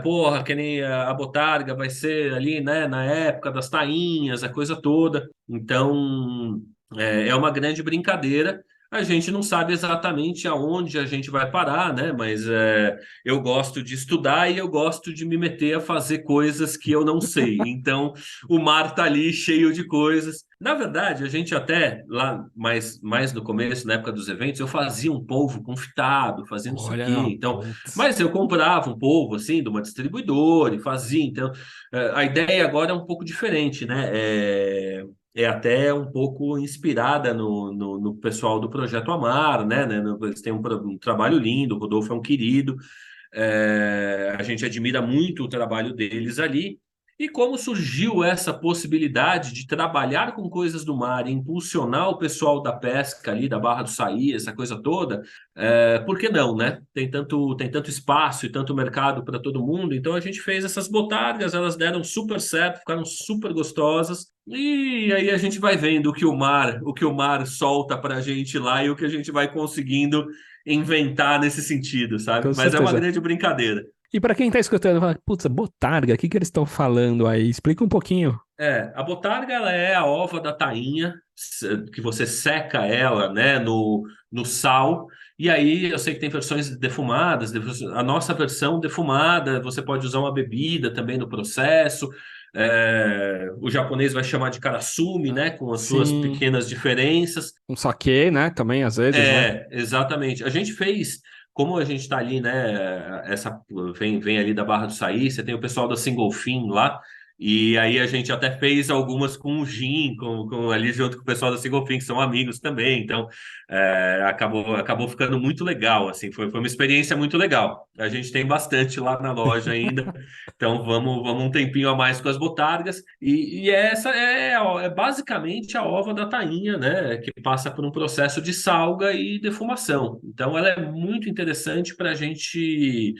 S3: Porra, que nem a botarga vai ser ali, né, na época das tainhas, a coisa toda. Então, é uma grande brincadeira. A gente não sabe exatamente aonde a gente vai parar, né? Mas eu gosto de estudar e eu gosto de me meter a fazer coisas que eu não sei. Então, o mar tá ali cheio de coisas. Na verdade, a gente até lá mais no começo, na época dos eventos, eu fazia um polvo confitado, fazia não sei o quê.
S2: Olha,
S3: Então,
S2: putz.
S3: mas eu comprava um polvo assim de uma distribuidora e fazia. Então, a ideia agora é um pouco diferente, né? É até um pouco inspirada no pessoal do Projeto Amar, né? Eles têm um trabalho lindo, o Rodolfo é um querido, a gente admira muito o trabalho deles ali. E como surgiu essa possibilidade de trabalhar com coisas do mar e impulsionar o pessoal da pesca ali, da Barra do Saí, essa coisa toda, por que não, né? Tem tanto espaço e tanto mercado para todo mundo, então a gente fez essas botargas, elas deram super certo, ficaram super gostosas, e aí a gente vai vendo o que o mar solta para a gente lá e o que a gente vai conseguindo inventar nesse sentido, sabe?
S2: Com
S3: Mas é uma
S2: certeza.
S3: grande brincadeira.
S2: E pra quem tá escutando, fala, putz, botarga, o que que eles estão falando aí? Explica um pouquinho.
S3: A botarga ela é a ova da tainha, que você seca ela, né, no sal. E aí eu sei que tem versões defumadas, a nossa versão defumada, você pode usar uma bebida também no processo. O japonês vai chamar de karasumi, né, com as suas
S2: Sim,
S3: pequenas diferenças.
S2: um saquê, né? Também, às vezes, né?
S3: Exatamente. A gente fez, como a gente está ali, né? Vem ali da Barra do Saí, você tem o pessoal da Single Fin lá, e aí a gente até fez algumas com o Gin, ali junto com o pessoal da Single Fin, que são amigos também. Então, acabou ficando muito legal, assim, foi uma experiência muito legal. A gente tem bastante lá na loja ainda, então vamos um tempinho a mais com as botargas. E essa é basicamente a ova da tainha, né? Que passa por um processo de salga e defumação. Então, ela é muito interessante para a gente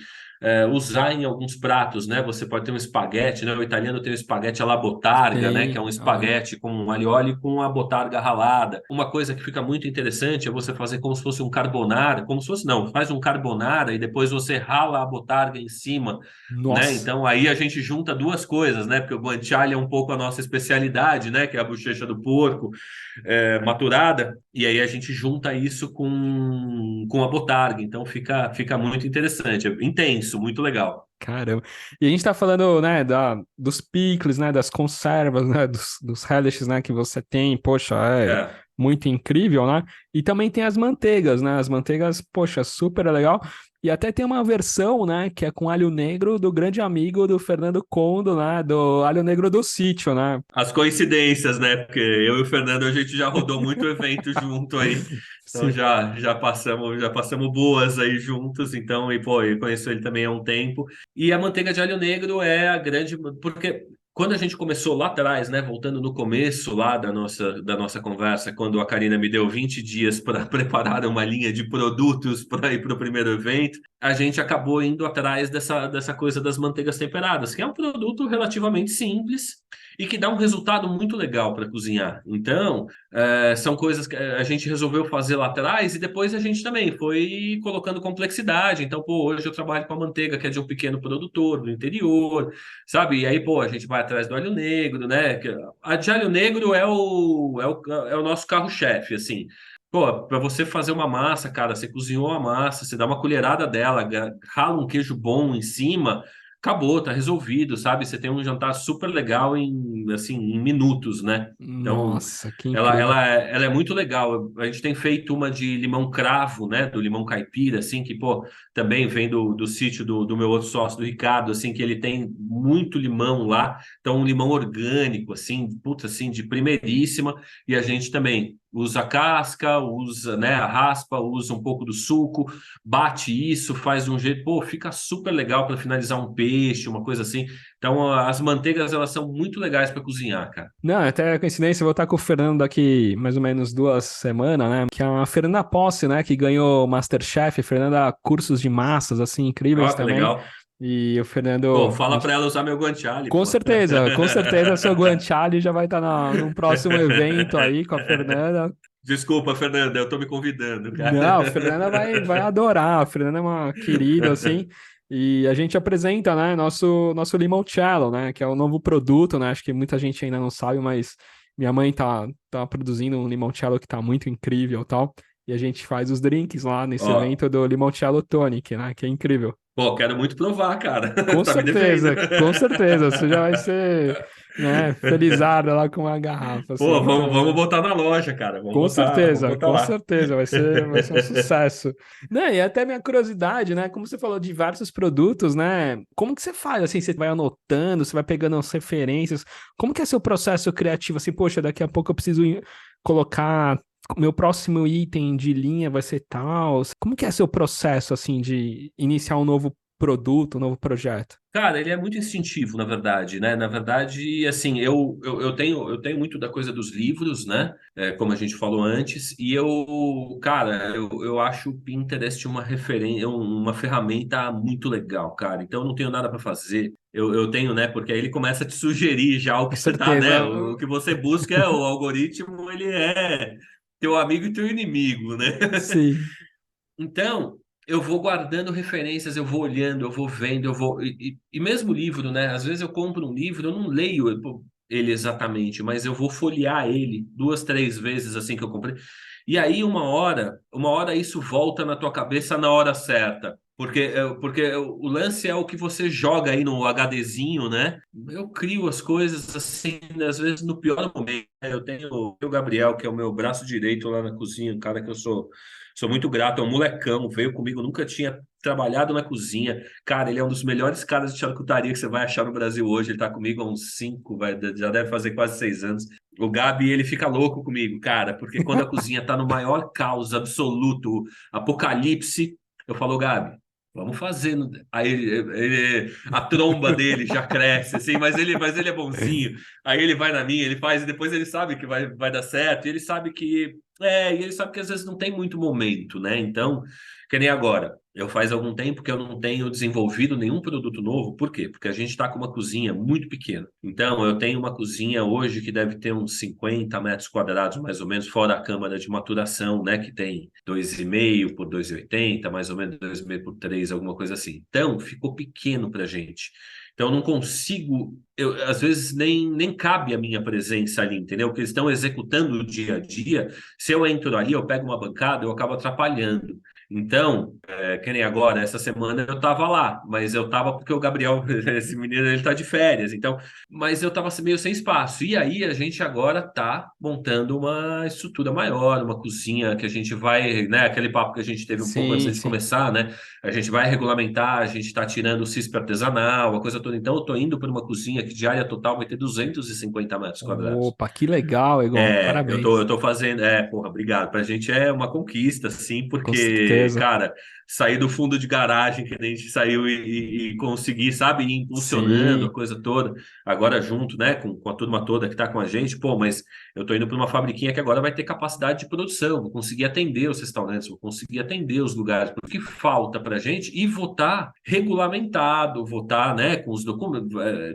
S3: usar em alguns pratos, né? Você pode ter um espaguete, né? O italiano tem o espaguete alla botarga, né? Que é
S2: Sim,
S3: um
S2: aham.
S3: espaguete com um alho e óleo com a botarga ralada. Uma coisa que fica muito interessante é você fazer como se fosse um carbonara, como se fosse, não, faz um carbonara e depois você rala a botarga em cima, né?
S2: Nossa,
S3: Então aí a gente junta duas coisas, né? Porque o guanciale é um pouco a nossa especialidade, né? Que é a bochecha do porco maturada, e aí a gente junta isso com a botarga. Então fica muito interessante, é intenso, muito legal.
S2: caramba. E a gente tá falando, né, dos picles, né, das conservas, né, dos relishes, né, que você tem, poxa, é
S3: É.
S2: muito incrível, né? E também tem as manteigas, né? As manteigas, poxa, super legal. E até tem uma versão, né, que é com alho negro do grande amigo do Fernando Condo, né, do alho negro do sítio, né?
S3: As coincidências, né? Porque eu e o Fernando a gente já rodou muito evento junto aí. Então
S2: Sim.
S3: já passamos boas aí juntos, então, e pô, eu conheço ele também há um tempo. E a manteiga de alho negro é a grande, porque quando a gente começou lá atrás, né, voltando no começo lá da nossa conversa, quando a Karina me deu 20 dias para preparar uma linha de produtos para ir para o primeiro evento, a gente acabou indo atrás dessa coisa das manteigas temperadas, que é um produto relativamente simples e que dá um resultado muito legal para cozinhar. Então, são coisas que a gente resolveu fazer lá atrás e depois a gente também foi colocando complexidade. Então, pô, hoje eu trabalho com a manteiga que é de um pequeno produtor do interior, sabe? E aí, pô, a gente vai atrás do alho negro, né? A de alho negro é o nosso carro-chefe, assim. Pô, para você fazer uma massa, cara, você cozinhou a massa, você dá uma colherada dela, rala um queijo bom em cima. acabou, tá resolvido, sabe? Você tem um jantar super legal assim, em minutos, né? Então,
S2: Nossa, que
S3: ela,
S2: incrível.
S3: ela, ela é muito legal. A gente tem feito uma de limão cravo, né? Do limão caipira, assim, que, pô, também vem do sítio do meu outro sócio, do Ricardo, assim, que ele tem muito limão lá. Então, um limão orgânico, assim, puta, assim, de primeiríssima. E a gente também usa a casca, usa, né, a raspa, usa um pouco do suco, bate isso, faz de um jeito, pô, fica super legal para finalizar um peixe, uma coisa assim. Então, as manteigas, elas são muito legais para cozinhar, cara.
S2: Não, até coincidência, eu vou estar com o Fernando daqui mais ou menos 2 semanas, né? Que é a Fernanda Posse, né? Que ganhou o MasterChef. Fernanda, cursos de massas, assim, incríveis
S3: Ó, que
S2: também.
S3: legal.
S2: E o
S3: Pô,
S2: Fernando, a
S3: fala
S2: gente
S3: para ela usar meu guanciale,
S2: com
S3: pô.
S2: certeza, com certeza, seu Guanciale já vai estar num próximo evento aí com a Fernanda.
S3: Desculpa, Fernanda, eu tô me convidando, cara.
S2: Não, a Fernanda vai adorar. A Fernanda é uma querida, assim. E a gente apresenta, né, nosso limoncello, né, que é o novo produto, né? Acho que muita gente ainda não sabe, mas minha mãe tá produzindo um limoncello que tá muito incrível, e tal. E a gente faz os drinks lá nesse
S3: Ó,
S2: evento do Limoncello Tonic, né, que é incrível.
S3: pô, quero muito provar, cara.
S2: Com
S3: Tá me devendo.
S2: certeza, com certeza. Você já vai ser, né, felizarda lá com uma garrafa,
S3: Pô,
S2: assim.
S3: vamos botar na loja, cara. Vamos botar
S2: Com
S3: lá.
S2: certeza, vai ser um sucesso. Né, e até minha curiosidade, né, como você falou de diversos produtos, né, como que você faz, assim, você vai anotando, você vai pegando as referências, como que é seu processo criativo, assim, poxa, daqui a pouco eu preciso colocar, meu próximo item de linha vai ser tal, como que é seu processo, assim, de iniciar um novo produto, um novo projeto?
S3: Cara, ele é muito instintivo, na verdade, né? Na verdade, assim, eu tenho muito da coisa dos livros, né? Como a gente falou antes, e cara, eu acho o Pinterest uma referência, uma ferramenta muito legal, cara. Então, eu não tenho nada para fazer. Eu tenho, né? Porque aí ele começa a te sugerir já o
S2: Com
S3: que você tá,
S2: certeza.
S3: né? O que você busca o algoritmo, ele é teu amigo e teu inimigo, né?
S2: Sim,
S3: Então, eu vou guardando referências, eu vou olhando, eu vou vendo, eu vou. E mesmo livro, né? Às vezes eu compro um livro, eu não leio ele exatamente, mas eu vou folhear ele 2, 3 vezes assim que eu comprei. E aí, uma hora isso volta na tua cabeça na hora certa. Porque o lance é o que você joga aí no HDzinho, né? Eu crio as coisas assim, às vezes no pior momento. Eu tenho o Gabriel, que é o meu braço direito lá na cozinha, um cara que eu sou muito grato, é um molecão, veio comigo, nunca tinha trabalhado na cozinha. Cara, ele é um dos melhores caras de charcutaria que você vai achar no Brasil hoje. Ele tá comigo há uns 5, já deve fazer quase 6 anos. O Gabi, ele fica louco comigo, cara, porque quando a cozinha tá no maior caos absoluto, apocalipse, eu falo, Gabi, vamos fazer. Aí a tromba dele já cresce, assim, mas ele é bonzinho. Aí ele vai na minha, ele faz, e depois ele sabe que vai dar certo, e ele sabe e ele sabe que às vezes não tem muito momento, né? Então, que nem agora. Eu faz algum tempo que eu não tenho desenvolvido nenhum produto novo. Por quê? Porque a gente está com uma cozinha muito pequena. Então, eu tenho uma cozinha hoje que deve ter uns 50 metros quadrados, mais ou menos, fora a câmara de maturação, né? Que tem 2,5 por 2,80, mais ou menos 2,5 por 3, alguma coisa assim. Então, ficou pequeno para gente. Então, eu não consigo, às vezes nem cabe a minha presença ali, entendeu? Porque eles estão executando o dia a dia. Se eu entro ali, eu pego uma bancada, eu acabo atrapalhando. Então, que nem agora, essa semana eu tava lá, mas eu tava porque o Gabriel, esse menino, ele tá de férias, então, mas eu tava meio sem espaço. E aí a gente agora tá montando uma estrutura maior, uma cozinha que a gente vai, né, aquele papo que a gente teve um pouco
S2: sim,
S3: antes de
S2: sim.
S3: começar, né? A gente vai regulamentar, a gente tá tirando o CISP artesanal, a coisa toda. Então, eu tô indo para uma cozinha que de área total vai ter 250 metros quadrados.
S2: Opa, que legal, Egon.
S3: Eu
S2: Parabéns.
S3: tô, eu tô fazendo. Porra, obrigado. Pra gente é uma conquista, assim,
S2: Com
S3: porque,
S2: certeza.
S3: cara, sair do fundo de garagem que a gente saiu e conseguir, sabe, ir impulsionando a
S2: Sim.
S3: coisa toda, agora junto, né, com a turma toda que tá com a gente, pô, mas eu tô indo para uma fabriquinha que agora vai ter capacidade de produção, vou conseguir atender os restaurantes, vou conseguir atender os lugares, porque falta pra gente e votar regulamentado, votar, né, com os documentos,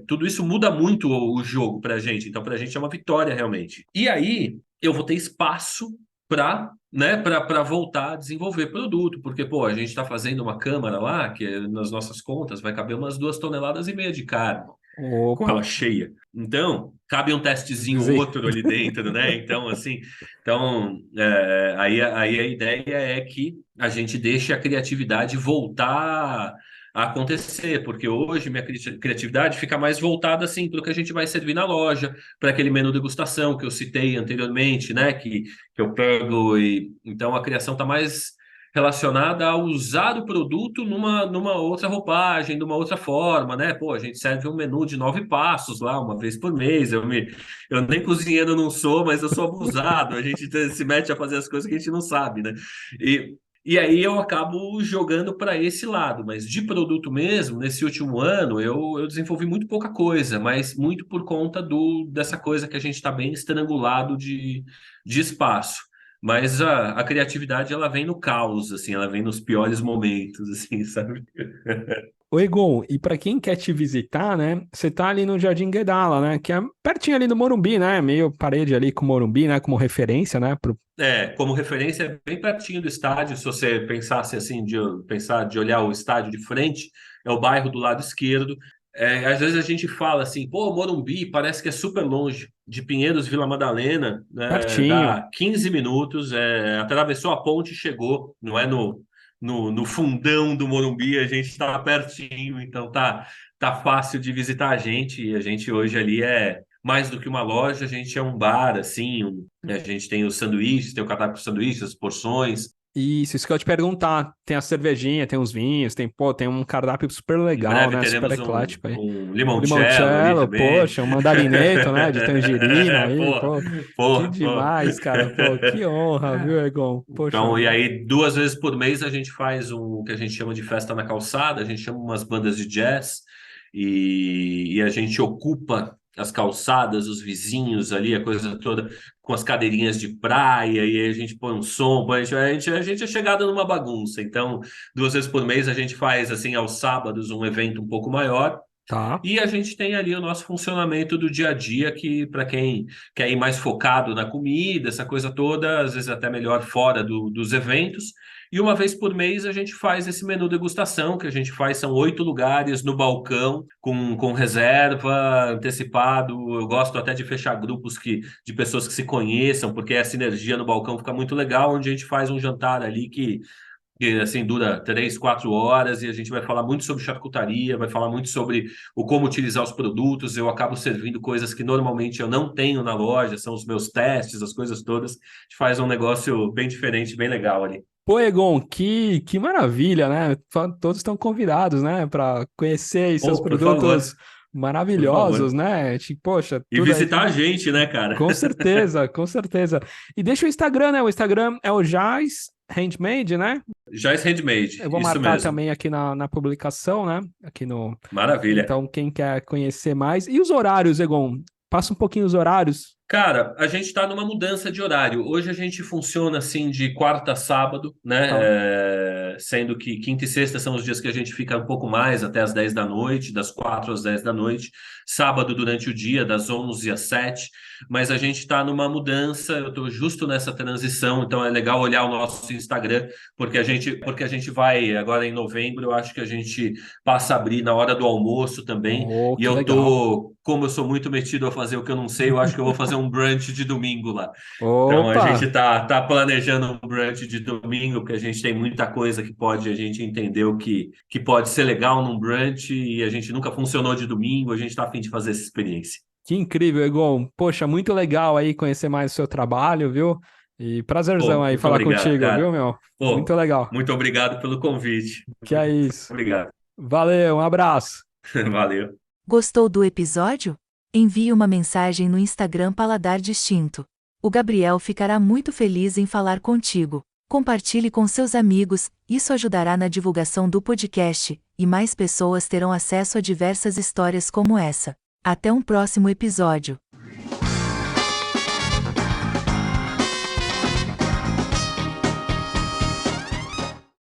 S3: tudo isso muda muito o jogo pra gente, então pra gente é uma vitória realmente. E aí eu vou ter espaço para, né, para voltar a desenvolver produto, porque pô, a gente está fazendo uma câmara lá que nas nossas contas vai caber umas 2,5 toneladas de carne com
S2: Opa.
S3: ela cheia. Então, cabe um testezinho ou
S2: Sim.
S3: outro ali dentro, né? Então, assim, aí a ideia é que a gente deixe a criatividade voltar a acontecer, porque hoje minha criatividade fica mais voltada assim para o que a gente vai servir na loja, para aquele menu degustação que eu citei anteriormente, né? Que eu pego e então a criação está mais relacionada a usar o produto numa outra roupagem, de uma outra forma, né? Pô, a gente serve um menu de 9 passos lá, uma vez por mês. Eu nem cozinheiro não sou, mas eu sou abusado. A gente se mete a fazer as coisas que a gente não sabe, né? E aí eu acabo jogando para esse lado, mas de produto mesmo, nesse último ano, eu desenvolvi muito pouca coisa, mas muito por conta dessa coisa que a gente está bem estrangulado de espaço. Mas a criatividade, ela vem no caos, assim, ela vem nos piores momentos, assim, sabe?
S2: Ô Egon, e para quem quer te visitar, né? Você tá ali no Jardim Guedala, né? Que é pertinho ali do Morumbi, né? Meio parede ali com o Morumbi, né? Como referência, né?
S3: Como referência, é bem pertinho do estádio. Se você pensasse assim, pensar de olhar o estádio de frente, é o bairro do lado esquerdo. Às vezes a gente fala assim, pô, Morumbi parece que é super longe. De Pinheiros, Vila Madalena, né,
S2: Pertinho.
S3: dá 15 minutos, atravessou a ponte e chegou. Não é no fundão do Morumbi, a gente está pertinho, então tá fácil de visitar a gente. E a gente hoje ali é mais do que uma loja, a gente é um bar, assim, a gente tem os sanduíches, tem o cardápio de sanduíches, as porções.
S2: Isso que eu ia te perguntar. Tem a cervejinha, tem os vinhos, tem um cardápio super
S3: Em
S2: legal,
S3: breve
S2: né? Super
S3: teremos
S2: eclético aí.
S3: um
S2: O
S3: limoncello ali
S2: limoncello,
S3: também.
S2: poxa, um mandarineto, né? De tangerina aí,
S3: Pô,
S2: pô. Que
S3: pô.
S2: demais, cara. Pô, que honra, viu, Egon? Poxa
S3: Então, e
S2: vida.
S3: aí, 2 vezes por mês a gente faz o que a gente chama de festa na calçada, a gente chama umas bandas de jazz e a gente ocupa as calçadas, os vizinhos ali, a coisa toda, com as cadeirinhas de praia, e aí a gente põe um som, a gente é chegada numa bagunça. Então, 2 vezes por mês a gente faz, assim, aos sábados, um evento um pouco maior.
S2: Tá.
S3: E a gente tem ali o nosso funcionamento do dia a dia, que para quem quer ir mais focado na comida, essa coisa toda, às vezes até melhor fora dos eventos. E uma vez por mês a gente faz esse menu degustação, que a gente faz, são 8 lugares no balcão, com reserva, antecipado. Eu gosto até de fechar grupos de pessoas que se conheçam, porque a sinergia no balcão fica muito legal, onde a gente faz um jantar ali que assim dura 3, 4 horas e a gente vai falar muito sobre charcutaria, vai falar muito sobre o como utilizar os produtos. Eu acabo servindo coisas que normalmente eu não tenho na loja, são os meus testes, as coisas todas. A gente faz um negócio bem diferente, bem legal ali.
S2: Pô, Egon, que maravilha, né? Todos estão convidados, né? Para conhecer aí seus
S3: Oh, por favor,
S2: produtos
S3: por
S2: maravilhosos,
S3: favor.
S2: né? Tipo, poxa,
S3: E
S2: tudo aí.
S3: visitar a gente, né, cara?
S2: Com certeza, com certeza. E deixa o Instagram, né? O Instagram é o Jaz Handmade, né?
S3: Joyce Handmade,
S2: Eu vou
S3: isso
S2: marcar
S3: mesmo.
S2: também aqui na publicação, né? Aqui no.
S3: Maravilha.
S2: Então, quem quer conhecer mais. E os horários, Egon? Passa um pouquinho os horários.
S3: Cara, a gente está numa mudança de horário. Hoje a gente funciona assim de quarta a sábado, né?
S2: Tá.
S3: Sendo que quinta e sexta são os dias que a gente fica um pouco mais, até as 10 da noite, das 4 às 10 da noite. Sábado durante o dia, das 11 às 7. Mas a gente está numa mudança, eu estou justo nessa transição, então é legal olhar o nosso Instagram, porque a gente vai, agora em novembro, eu acho que a gente passa a abrir na hora do almoço também.
S2: Oh,
S3: E
S2: que
S3: eu
S2: legal.
S3: tô, como eu sou muito metido a fazer o que eu não sei, eu acho que eu vou fazer um brunch de domingo lá. Então a
S2: Opa!
S3: gente tá planejando um brunch de domingo, porque a gente tem muita coisa que pode a gente entender que pode ser legal num brunch e a gente nunca funcionou de domingo, a gente tá a fim de fazer essa experiência.
S2: Que incrível, Egon. Poxa, muito legal aí conhecer mais o seu trabalho, viu? E prazerzão
S3: Pô,
S2: aí
S3: muito
S2: falar
S3: obrigado,
S2: contigo, viu,
S3: cara.
S2: meu? Muito
S3: Pô,
S2: legal.
S3: muito obrigado pelo convite.
S2: Que é
S3: Muito
S2: isso.
S3: obrigado.
S2: Valeu, um abraço.
S3: Valeu.
S4: Gostou do episódio? Envie uma mensagem no Instagram Paladar Distinto. O Gabriel ficará muito feliz em falar contigo. Compartilhe com seus amigos, isso ajudará na divulgação do podcast, e mais pessoas terão acesso a diversas histórias como essa. Até um próximo episódio.